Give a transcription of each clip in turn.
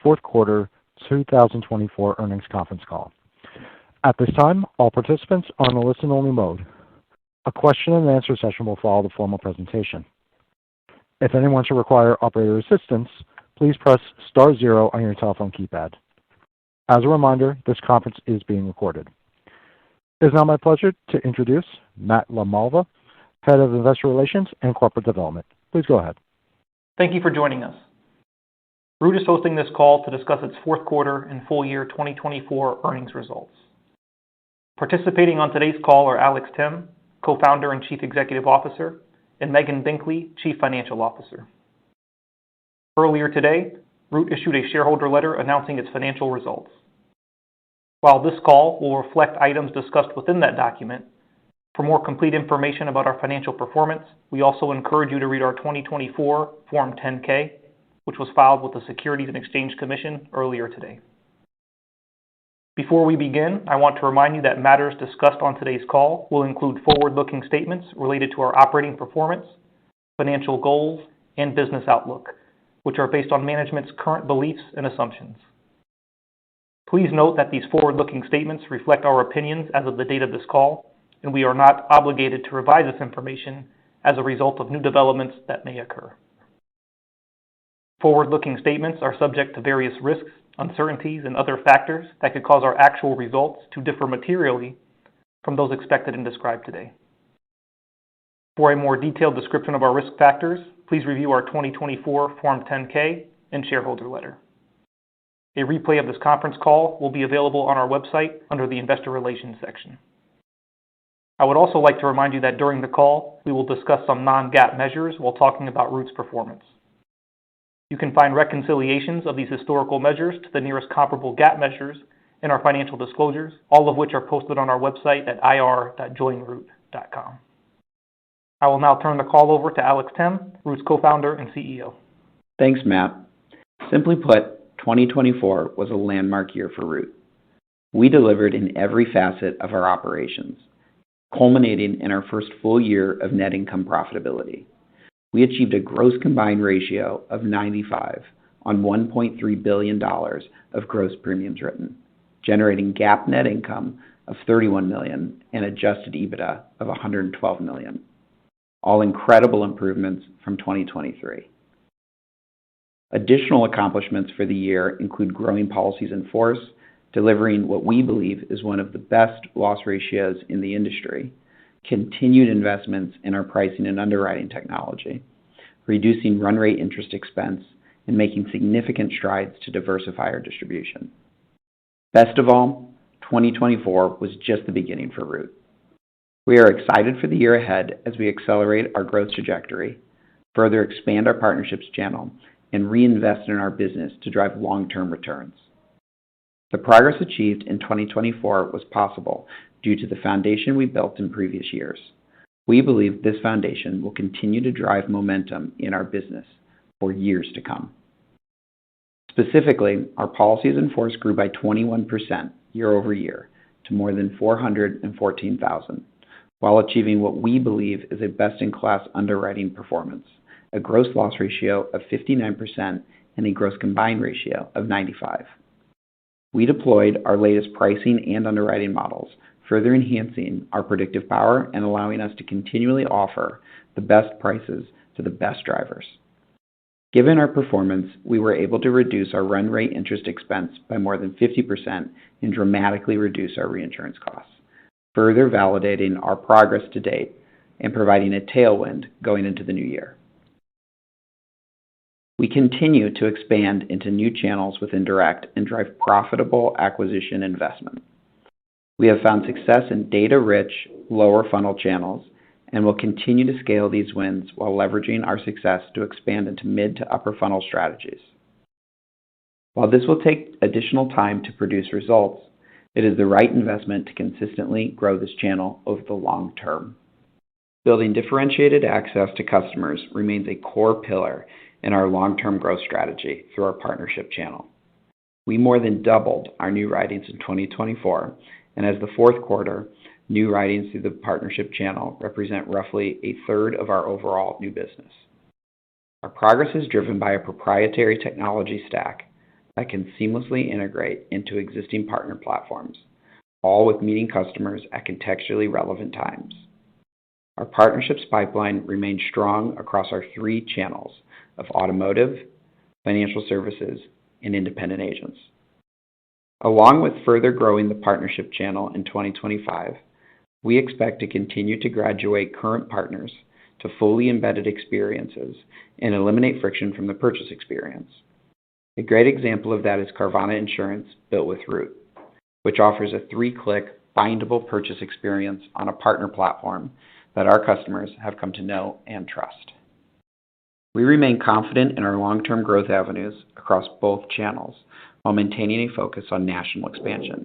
fourth quarter 2024 earnings conference call. At this time, all participants are in a listen-only mode. A question-and-answer session will follow the formal presentation. If anyone should require operator assistance, please press star zero on your telephone keypad. As a reminder, this conference is being recorded. It is now my pleasure to introduce Matt LaMalva, Head of Investor Relations and Corporate Development. Please go ahead. Thank you for joining us. Root is hosting this call to discuss its fourth quarter and full year 2024 earnings results. Participating on today's call are Alex Timm, Co-founder and Chief Executive Officer, and Megan Binkley, Chief Financial Officer. Earlier today, Root issued a shareholder letter announcing its financial results. While this call will reflect items discussed within that document, for more complete information about our financial performance, we also encourage you to read our 2024 Form 10-K, which was filed with the Securities and Exchange Commission earlier today. Before we begin, I want to remind you that matters discussed on today's call will include forward-looking statements related to our operating performance, financial goals, and business outlook, which are based on management's current beliefs and assumptions. Please note that these forward-looking statements reflect our opinions as of the date of this call, and we are not obligated to revise this information as a result of new developments that may occur. Forward-looking statements are subject to various risks, uncertainties, and other factors that could cause our actual results to differ materially from those expected and described today. For a more detailed description of our risk factors, please review our 2024 Form 10-K and shareholder letter. A replay of this conference call will be available on our website under the Investor Relations section. I would also like to remind you that during the call, we will discuss some non-GAAP measures while talking about Root's performance. You can find reconciliations of these historical measures to the nearest comparable GAAP measures in our financial disclosures, all of which are posted on our website at ir.joinroot.com. I will now turn the call over to Alex Timm, Root's co-founder and CEO. Thanks, Matt. Simply put, 2024 was a landmark year for Root. We delivered in every facet of our operations, culminating in our first full year of net income profitability. We achieved a gross combined ratio of 95 on $1.3 billion of gross premiums written, generating GAAP net income of $31 million and adjusted EBITDA of $112 million, all incredible improvements from 2023. Additional accomplishments for the year include growing policies in force, delivering what we believe is one of the best loss ratios in the industry, continued investments in our pricing and underwriting technology, reducing run rate interest expense, and making significant strides to diversify our distribution. Best of all, 2024 was just the beginning for Root. We are excited for the year ahead as we accelerate our growth trajectory, further expand our partnerships channel, and reinvest in our business to drive long-term returns. The progress achieved in 2024 was possible due to the foundation we built in previous years. We believe this foundation will continue to drive momentum in our business for years to come. Specifically, our policies in force grew by 21% year over year to more than 414,000, while achieving what we believe is a best-in-class underwriting performance, a gross loss ratio of 59% and a gross combined ratio of 95. We deployed our latest pricing and underwriting models, further enhancing our predictive power and allowing us to continually offer the best prices to the best drivers. Given our performance, we were able to reduce our run rate interest expense by more than 50% and dramatically reduce our reinsurance costs, further validating our progress to date and providing a tailwind going into the new year. We continue to expand into new channels within direct and drive profitable acquisition investment. We have found success in data-rich, lower-funnel channels and will continue to scale these wins while leveraging our success to expand into mid to upper-funnel strategies. While this will take additional time to produce results, it is the right investment to consistently grow this channel over the long term. Building differentiated access to customers remains a core pillar in our long-term growth strategy through our partnership channel. We more than doubled our new writings in 2024, and as the fourth quarter, new writings through the partnership channel represent roughly a third of our overall new business. Our progress is driven by a proprietary technology stack that can seamlessly integrate into existing partner platforms, all with meeting customers at contextually relevant times. Our partnerships pipeline remains strong across our 3 channels of automotive, financial services, and independent agents. Along with further growing the partnership channel in 2025, we expect to continue to graduate current partners to fully embedded experiences and eliminate friction from the purchase experience. A great example of that is Carvana Insurance built with Root, which offers a 3-click bindable purchase experience on a partner platform that our customers have come to know and trust. We remain confident in our long-term growth avenues across both channels while maintaining a focus on national expansion.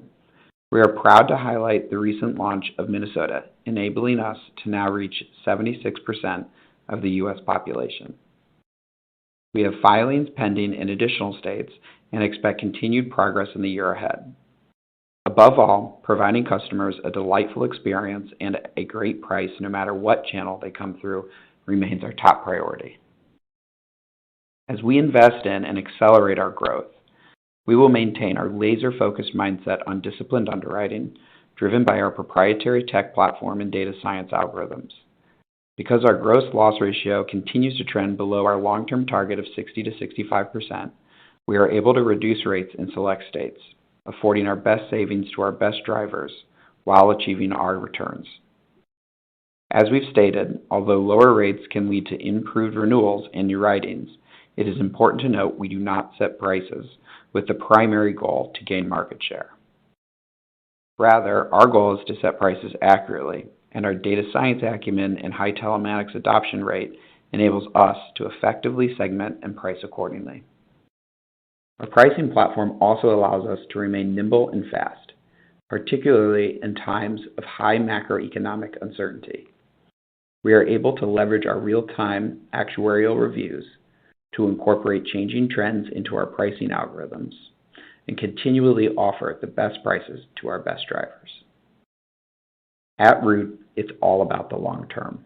We are proud to highlight the recent launch of Minnesota, enabling us to now reach 76% of the U.S. population. We have filings pending in additional states and expect continued progress in the year ahead. Above all, providing customers a delightful experience and a great price no matter what channel they come through remains our top priority. As we invest in and accelerate our growth, we will maintain our laser-focused mindset on disciplined underwriting, driven by our proprietary tech platform and data science algorithms. Because our gross loss ratio continues to trend below our long-term target of 60 to 65%, we are able to reduce rates in select states, affording our best savings to our best drivers while achieving our returns. As we've stated, although lower rates can lead to improved renewals and new writings, it is important to note we do not set prices with the primary goal to gain market share. Rather, our goal is to set prices accurately, and our data science acumen and high telematics adoption rate enables us to effectively segment and price accordingly. Our pricing platform also allows us to remain nimble and fast, particularly in times of high macroeconomic uncertainty. We are able to leverage our real-time actuarial reviews to incorporate changing trends into our pricing algorithms and continually offer the best prices to our best drivers. At Root, it's all about the long term.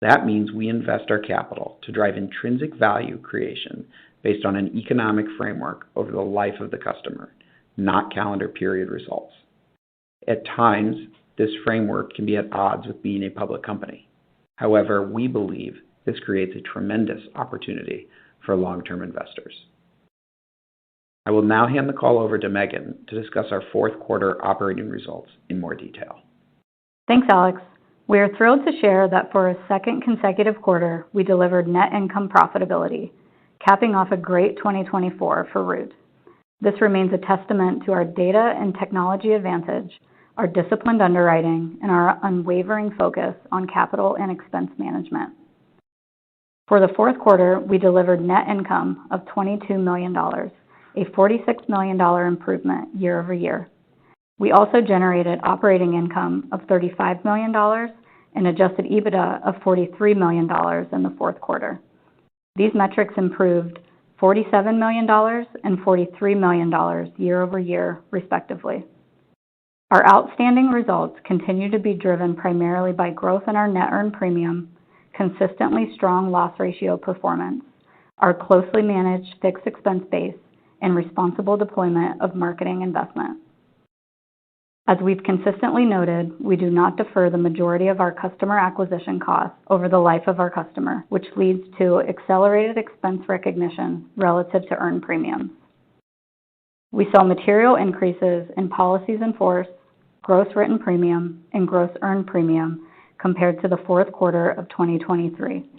That means we invest our capital to drive intrinsic value creation based on an economic framework over the life of the customer, not calendar period results. At times, this framework can be at odds with being a public company. However, we believe this creates a tremendous opportunity for long-term investors. I will now hand the call over to Megan to discuss our fourth quarter operating results in more detail. Thanks, Alex. We are thrilled to share that for a second consecutive quarter, we delivered net income profitability, capping off a great 2024 for Root. This remains a testament to our data and technology advantage, our disciplined underwriting, and our unwavering focus on capital and expense management. For the fourth quarter, we delivered net income of $22 million, a $46 million improvement year over year. We also generated operating income of $35 million and adjusted EBITDA of $43 million in the fourth quarter. These metrics improved $47 million and $43 million year over year, respectively. Our outstanding results continue to be driven primarily by growth in our net earned premium, consistently strong loss ratio performance, our closely managed fixed expense base, and responsible deployment of marketing investment. As we've consistently noted, we do not defer the majority of our customer acquisition costs over the life of our customer, which leads to accelerated expense recognition relative to earned premiums. We saw material increases in policies in force, gross written premium, and gross earned premium compared to the fourth quarter of 2023.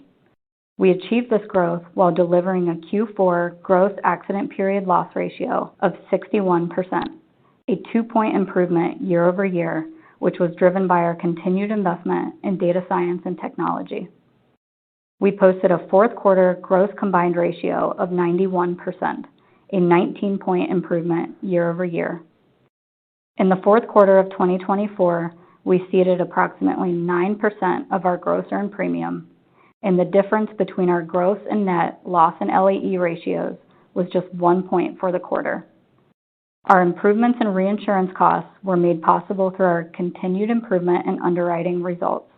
We achieved this growth while delivering a Q4 gross accident period loss ratio of 61%, a 2-point improvement year over year, which was driven by our continued investment in data science and technology. We posted a fourth quarter gross combined ratio of 91%, a 19-point improvement year over year. In the fourth quarter of 2024, we ceded approximately 9% of our gross earned premium, and the difference between our gross and net loss and LAE ratios was just 1 point for the quarter. Our improvements in reinsurance costs were made possible through our continued improvement in underwriting results.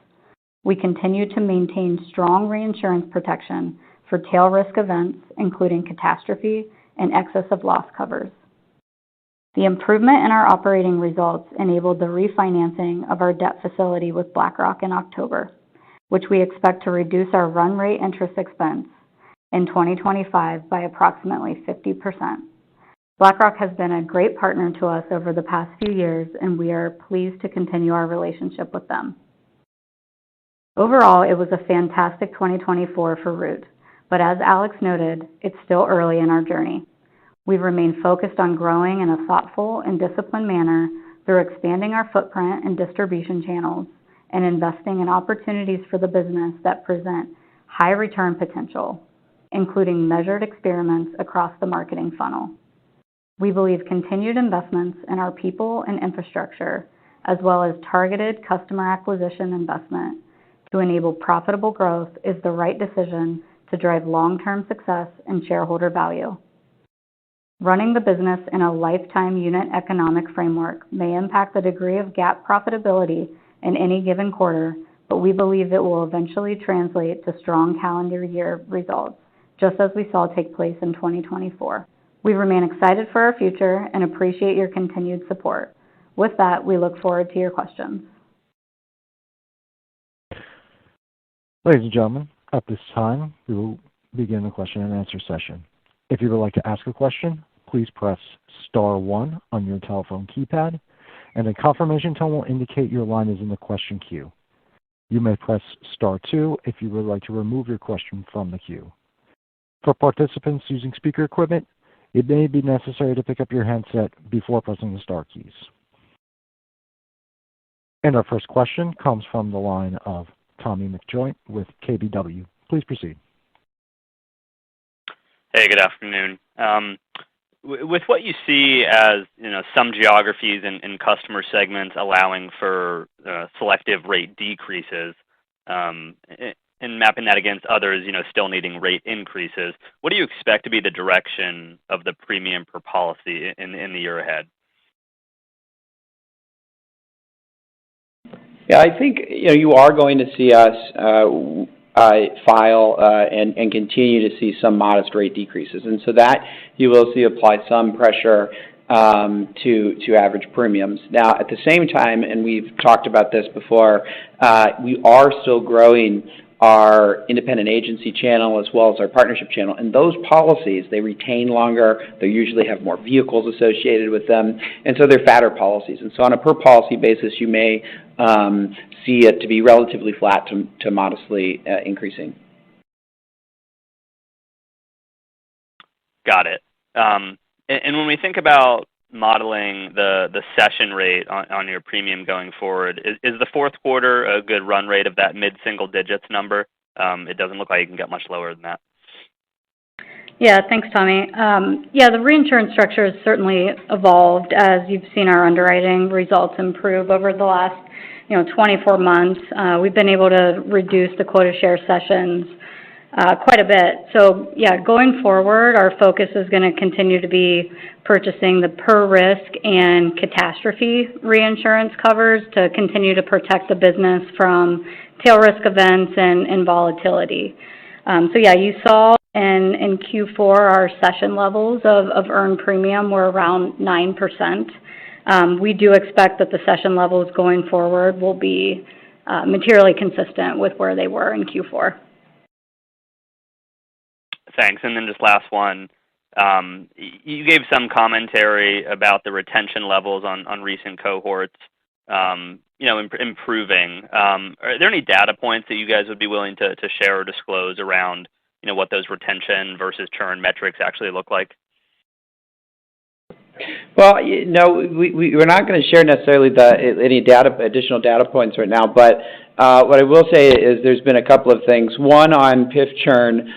We continue to maintain strong reinsurance protection for tail risk events, including catastrophe and excess of loss covers. The improvement in our operating results enabled the refinancing of our debt facility with BlackRock in October, which we expect to reduce our run rate interest expense in 2025 by approximately 50%. BlackRock has been a great partner to us over the past few years, and we are pleased to continue our relationship with them. Overall, it was a fantastic 2024 for Root, but as Alex noted, it's still early in our journey. We've remained focused on growing in a thoughtful and disciplined manner through expanding our footprint and distribution channels and investing in opportunities for the business that present high return potential, including measured experiments across the marketing funnel. We believe continued investments in our people and infrastructure, as well as targeted customer acquisition investment to enable profitable growth, is the right decision to drive long-term success and shareholder value. Running the business in a lifetime unit economic framework may impact the degree of GAAP profitability in any given quarter, but we believe it will eventually translate to strong calendar year results, just as we saw take place in 2024. We remain excited for our future and appreciate your continued support. With that, we look forward to your questions. Ladies and gentlemen, at this time, we will begin the question and answer session. If you would like to ask a question, please press star 1 on your telephone keypad, and a confirmation tone will indicate your line is in the question queue. You may press star 2 if you would like to remove your question from the queue. For participants using speaker equipment, it may be necessary to pick up your handset before pressing the star keys. And our first question comes from the line of Tommy McJoynt with KBW. Please proceed. Hey, good afternoon. With what you see as some geographies and customer segments allowing for selective rate decreases, and mapping that against others, still needing rate increases, what do you expect to be the direction of the premium per policy in the year ahead? Yeah, I think you are going to see us file and continue to see some modest rate decreases, and so that you will see apply some pressure to average premiums. Now, at the same time, and we've talked about this before, we are still growing our independent agency channel as well as our partnership channel. And those policies, they retain longer. They usually have more vehicles associated with them. And so they're fatter policies. And so on a per policy basis, you may see it to be relatively flat to modestly increasing. Got it. And when we think about modeling the cession rate on your premium going forward, is the fourth quarter a good run rate of that mid-single digits number? It doesn't look like you can get much lower than that. Yeah, thanks, Tommy. The reinsurance structure has certainly evolved as you've seen our underwriting results improve over the last 24 months. We've been able to reduce the quota share cessions quite a bit. So, going forward, our focus is going to continue to be purchasing the per risk and catastrophe reinsurance covers to continue to protect the business from tail risk events and volatility. You saw in Q4 our cession levels of earned premium were around 9%. We do expect that the cession levels going forward will be materially consistent with where they were in Q4. Thanks. And then just last one, you gave some commentary about the retention levels on recent cohorts, improving. Are there any data points that you guys would be willing to share or disclose around, what those retention versus churn metrics actually look like? Well, no, we're not going to share necessarily any additional data points right now. But what I will say is there's been a couple of things. One, on PIF churn,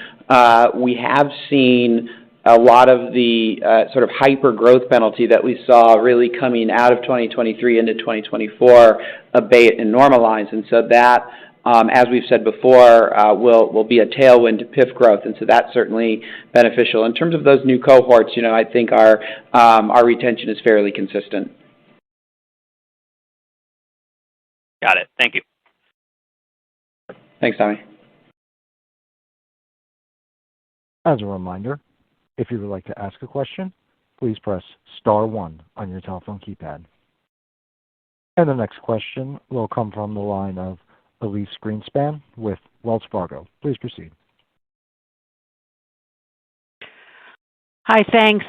we have seen a lot of the sort of hyper growth penalty that we saw really coming out of 2023 into 2024 abate and normalize. And so that, as we've said before, will be a tailwind to PIF growth. And so that's certainly beneficial. In terms of those new cohorts, I think our retention is fairly consistent. Got it. Thank you. Thanks, Tommy. As a reminder, If you would like to ask a question, please press star one on your telephone keypad. And the next question will come from the line of Elyse Greenspan with Wells Fargo. Please proceed. Hi, thanks.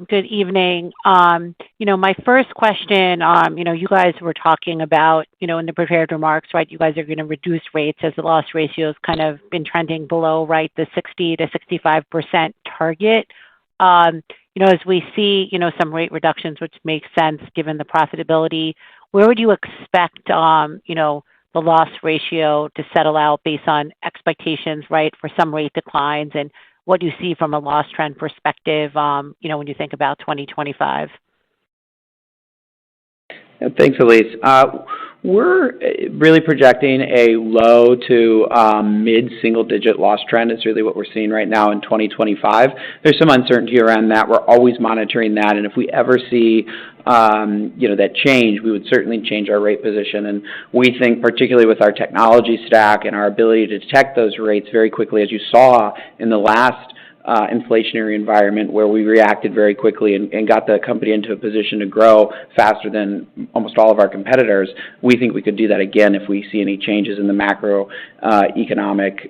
Good evening. My first question, you guys were talking about, in the prepared remarks, right, you guys are going to reduce rates as the loss ratio has kind of been trending below, right, the 60 to 65% target. As we see, some rate reductions, which makes sense given the profitability, where would you expect, the loss ratio to settle out based on expectations, right, for some rate declines, and what do you see from a loss trend perspective, when you think about 2025? Thanks, Elyse. We're really projecting a low to mid-single-digit loss trend is really what we're seeing right now in 2025. There's some uncertainty around that. We're always monitoring that, and if we ever see that change, we would certainly change our rate position. And we think, particularly with our technology stack and our ability to detect those rates very quickly, as you saw in the last inflationary environment where we reacted very quickly and got the company into a position to grow faster than almost all of our competitors, we think we could do that again if we see any changes in the macroeconomic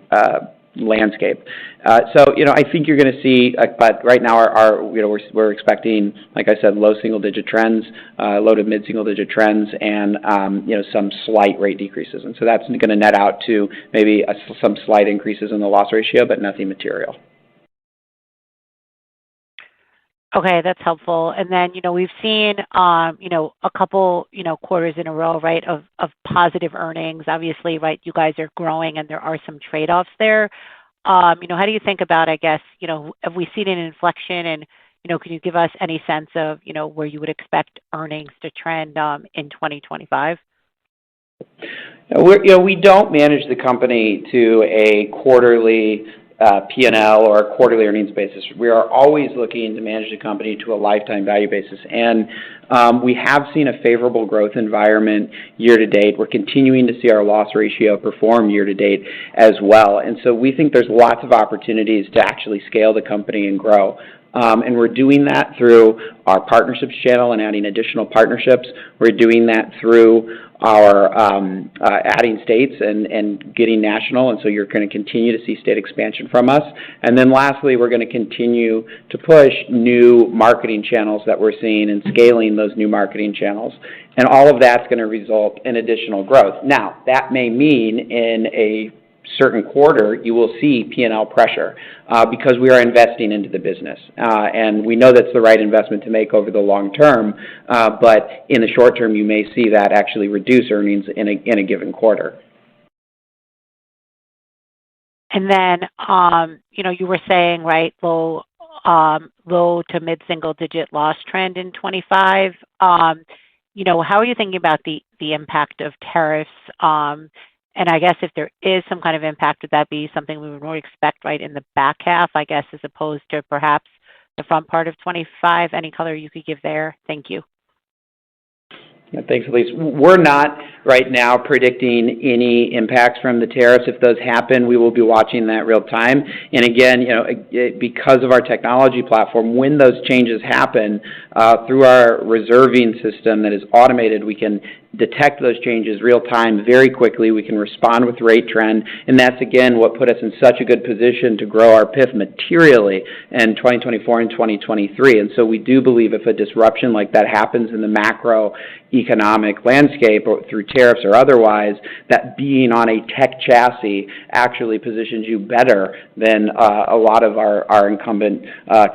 landscape. I think you're going to see, but right now we're expecting, like I said, low single-digit trends, low to mid-single-digit trends, and some slight rate decreases. And so that's going to net out to maybe some slight increases in the loss ratio, but nothing material. Okay, that's helpful. And then, we've seen, a couple, quarters in a row, right, of positive earnings. Obviously, right, you guys are growing and there are some trade-offs there. How do you think about, I guess, have we seen an inflection, and, can you give us any sense of, where you would expect earnings to trend in 2025? We don't manage the company to a quarterly P&L or a quarterly earnings basis. We are always looking to manage the company to a lifetime value basis. And we have seen a favorable growth environment year to date. We're continuing to see our loss ratio perform year to date as well. And so we think there's lots of opportunities to actually scale the company and grow. And we're doing that through our partnerships channel and adding additional partnerships. We're doing that through our adding states and getting national, and so you're going to continue to see state expansion from us. And then lastly, we're going to continue to push new marketing channels that we're seeing and scaling those new marketing channels. And all of that's going to result in additional growth. Now, that may mean in a certain quarter, you will see P&L pressure because we are investing into the business. And we know that's the right investment to make over the long term, but in the short term, you may see that actually reduce earnings in a given quarter. And then, you were saying, right, low to mid-single-digit loss trend in 25. How are you thinking about the impact of tariffs? And I guess if there is some kind of impact, would that be something we would more expect right in the back half, I guess, as opposed to perhaps the front part of 25? Any color you could give there? Thank you. Yeah, thanks, Elyse. We're not right now predicting any impacts from the tariffs. If those happen, we will be watching that real time. And again, because of our technology platform, when those changes happen, through our reserving system that is automated, we can detect those changes real time very quickly. We can respond with rate trend, and that's, again, what put us in such a good position to grow our PIF materially in 2024 and 2023. And so we do believe if a disruption like that happens in the macroeconomic landscape or through tariffs or otherwise, that being on a tech chassis actually positions you better than a lot of our incumbent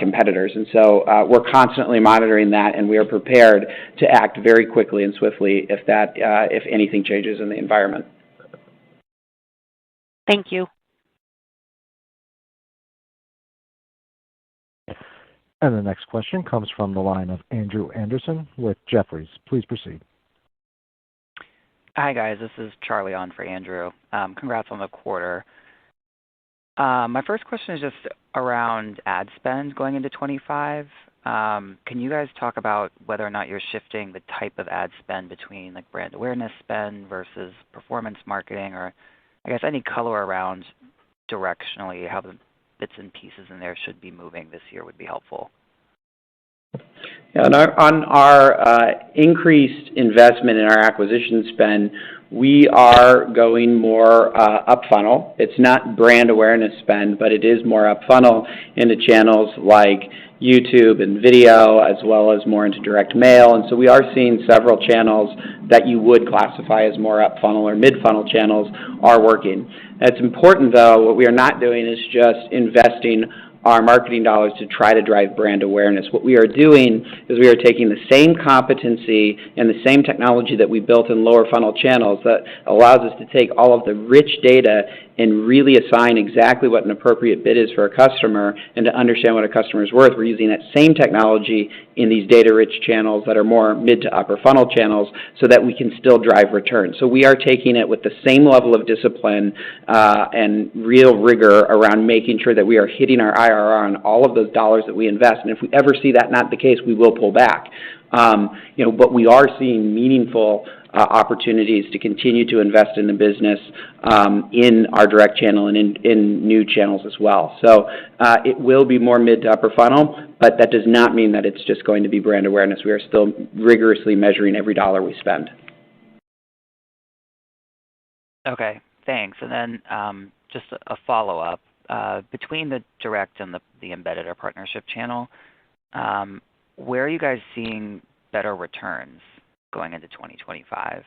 competitors. And so we're constantly monitoring that, and we are prepared to act very quickly and swiftly if anything changes in the environment. Thank you. And the next question comes from the line of Andrew Andersen with Jefferies. Please proceed. Hi, guys. This is Charlie on for Andrew. Congrats on the quarter. My first question is just around ad spend going into 25. Can you guys talk about whether or not you're shifting the type of ad spend between like brand awareness spend versus performance marketing, or I guess any color around directionally how the bits and pieces in there should be moving this year would be helpful. Yeah, on our increased investment in our acquisition spend, we are going more up funnel. It's not brand awareness spend, but it is more up funnel into channels like YouTube and video, as well as more into direct mail. And so we are seeing several channels that you would classify as more up funnel or mid funnel channels are working. It's important, though, what we are not doing is just investing our marketing dollars to try to drive brand awareness. What we are doing is we are taking the same competency and the same technology that we built in lower funnel channels that allows us to take all of the rich data and really assign exactly what an appropriate bid is for a customer and to understand what a customer is worth. We're using that same technology in these data-rich channels that are more mid to upper funnel channels so that we can still drive returns. So we are taking it with the same level of discipline and real rigor around making sure that we are hitting our IRR on all of those dollars that we invest. And if we ever see that not the case, we will pull back. But we are seeing meaningful opportunities to continue to invest in the business in our direct channel and in new channels as well. So it will be more mid to upper funnel, but that does not mean that it's just going to be brand awareness. We are still rigorously measuring every dollar we spend. Okay, Thanks. And then just a follow-up. Between the direct and the embedded or partnership channel, where are you guys seeing better returns going into 2025?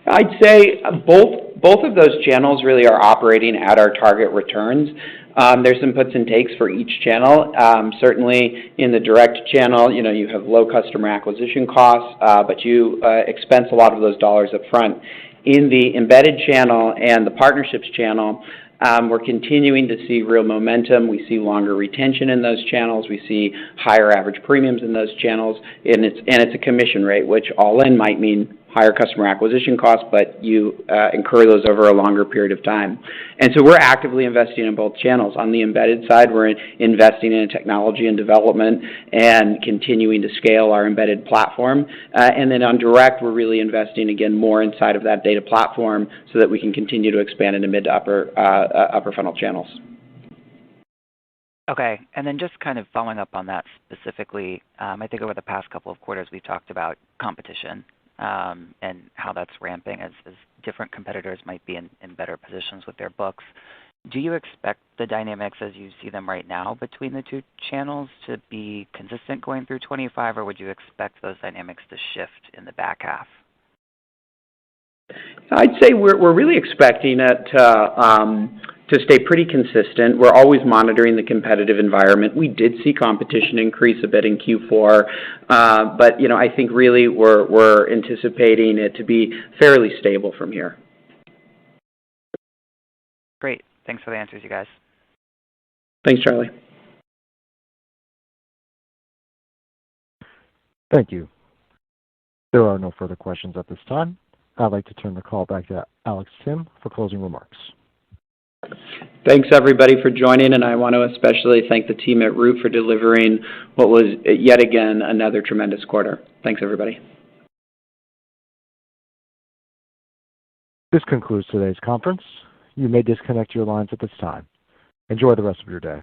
I'd say both of those channels really are operating at our target returns. There's some puts and takes for each channel. Certainly in the direct channel, you have low customer acquisition costs, but you expense a lot of those dollars up front. In the embedded channel and the partnerships channel, we're continuing to see real momentum. We see longer retention in those channels. We see higher average premiums in those channels, and it's a commission rate, which all in might mean higher customer acquisition costs, but you incur those over a longer period of time. And so we're actively investing in both channels. On the embedded side, we're investing in technology and development and continuing to scale our embedded platform. And then on direct, we're really investing, again, more inside of that data platform so that we can continue to expand into mid to upper funnel channels. Okay, and then just kind of following up on that specifically, I think over the past couple of quarters we've talked about competition and how that's ramping as different competitors might be in better positions with their books. Do you expect the dynamics as you see them right now between the two channels to be consistent going through 25, or would you expect those dynamics to shift in the back half? I'd say we're really expecting it to stay pretty consistent. We're always monitoring the competitive environment. We did see competition increase a bit in Q4, but I think really we're anticipating it to be fairly stable from here. Great. Thanks for the answers, you guys. Thanks, Charlie. Thank you. There are no further questions at this time. I'd like to turn the call back to Alex Tim for closing remarks. Thanks, everybody, for joining, and I want to especially thank the team at Root for delivering what was, yet again, another tremendous quarter. Thanks, everybody. This concludes today's conference. You may disconnect your lines at this time. Enjoy the rest of your day.